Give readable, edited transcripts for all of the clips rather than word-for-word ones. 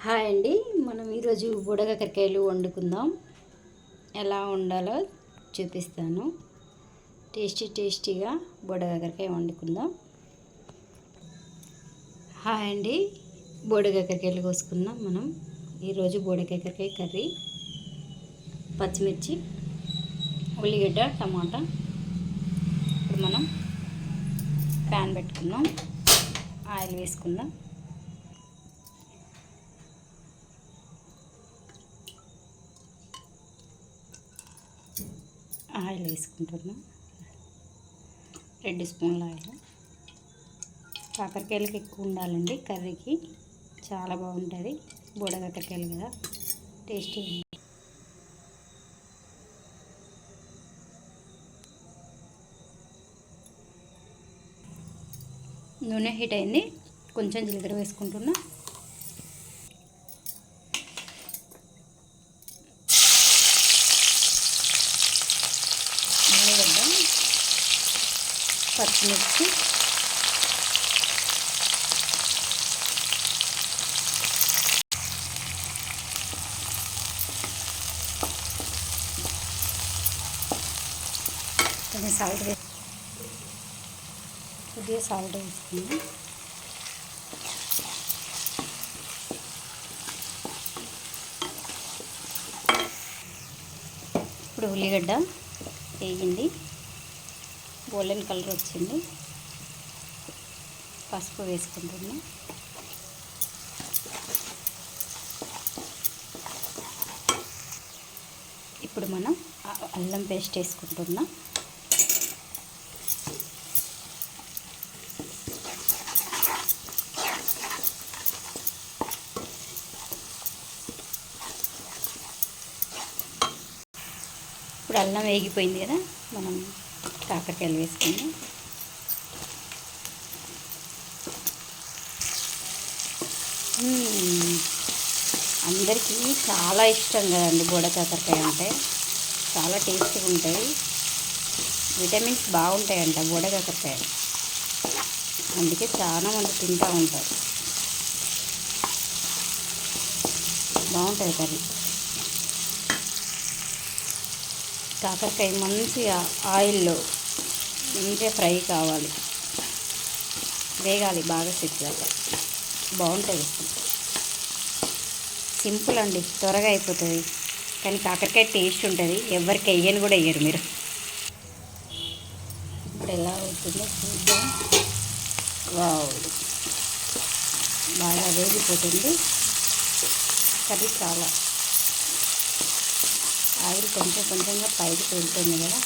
Hi అండి. మనం ఈరోజు బుడగకాకరకాయలు వండుకుందాం. ఎలా వండాలో చూపిస్తాను. టేస్టీగా బుడగకాకరకాయ వండుకుందాం. హాయ్ అండి. బుడగకాకరకాయలు కోసుకుందాం. మనం ఈరోజు బుడగకాకరకాయ కర్రీ, పచ్చిమిర్చి, ఉల్లిగడ్డ, టమాటా. ఇప్పుడు మనం ప్యాన్ పెట్టుకుందాం. ఆయిల్ వేసుకుందాం. ఆయిల్ వేసుకుంటున్నాం. 2 స్పూన్ల ఆయిల్. కాకరకాయలకి ఎక్కువ ఉండాలండి కర్రీకి, చాలా బాగుంటుంది. బుడగకాకరకాయలు కదా, టేస్టీ ఉంటుంది. నూనె హీట్ అయింది. కొంచెం జీలకర్ర వేసుకుంటున్నా. ఉల్లిగడ్డ, పచ్చిమిర్చి, కొంచెం సాల్ట్ కొద్దిగా సాల్ట్ వేసుకుందాం. ఇప్పుడు ఉల్లిగడ్డ వేగింది, గోల్డెన్ కలర్ వచ్చింది. పసుపు వేసుకుంటున్నాం. ఇప్పుడు మనం అల్లం పేస్ట్ వేసుకుంటున్నాం. ఇప్పుడు అల్లం వేగిపోయింది కదా, మనం కాకరకాయలు వేసుకుందాం. అందరికీ చాలా ఇష్టం కదండి బుడగకాకరకాయ అంటే. చాలా టేస్టీగా ఉంటాయి, విటమిన్స్ బాగుంటాయంట బుడగకాకరకాయ. అందుకే చాలా మంది తింటూ ఉంటారు. బాగుంటుంది కర్రీ. కాకరకాయ మంచిగా ఆయిల్లో మంచిగా ఫ్రై కావాలి, వేగాలి బాగా సెట్గా. బాగుంటుంది. సింపుల్ అండి, త్వరగా అయిపోతుంది. కానీ కాకరకాయ టేస్ట్ ఉంటుంది. ఎవరికి వేయని కూడా వేయరు మీరు. ఇప్పుడు ఎలా అవుతుందో చూద్దాం. వావ్, బాగా వేగిపోతుంది కర్రీ. చాలా ఆయిల్ కొంచెంగా పైకి తేలుతుంది కదా,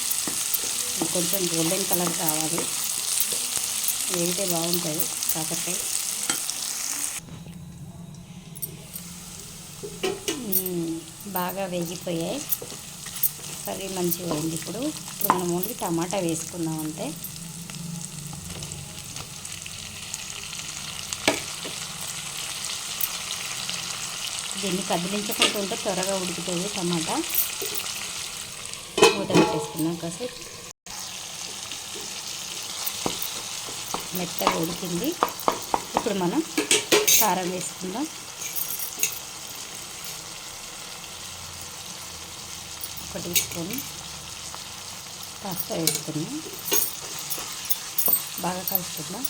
కొంచెం గోల్డెన్ కలర్ కావాలి. వేగితే బాగుంటుంది కాకరకాయ. బాగా వేగిపోయాయి, కర్రీ మంచిగా అయింది. ఇప్పుడు మనం ఓన్లీ టమాటా వేసుకుందాం అంతే. దీన్ని కదిలించకుండా ఉంటే త్వరగా ఉడుకుతుంది టమాటా. మూత పెట్టేసుకున్నాం. కాసేపు మెత్తగా ఉడికింది. ఇప్పుడు మనం కారం వేసుకుందాం. ఒక టీ స్పూన్ కాస్త వేసుకున్నాం. బాగా కలుపుకుందాం.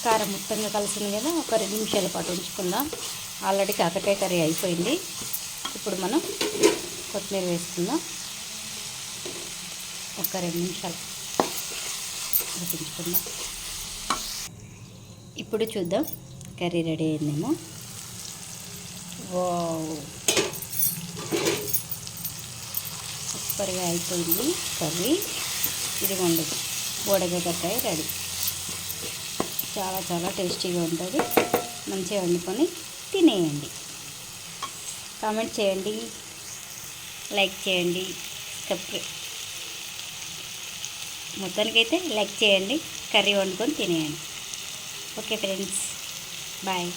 కారం మొత్తంగా కలిసింది కదా, ఒక 2 నిమిషాల పాటు ఉంచుకుందాం. ఆల్రెడీ కాకరకాయ కర్రీ అయిపోయింది. ఇప్పుడు మనం కొత్తిమీర వేసుకుందాం. ఒక 2 నిమిషాలు ఉడికించుకుందాం. ఇప్పుడు చూద్దాం కర్రీ రెడీ అయిందేమో. వావ్, సూపర్గా అయిపోయింది కర్రీ. ఇదిగోండి బుడగకాకరకాయ రెడీ. చాలా టేస్టీగా ఉంటుంది. మంచిగా వండుకొని తినేయండి. కామెంట్ చేయండి, లైక్ చేయండి, మొత్తానికైతే లైక్ చేయండి. కర్రీ వండుకొని తినేయండి. Okay friends, bye.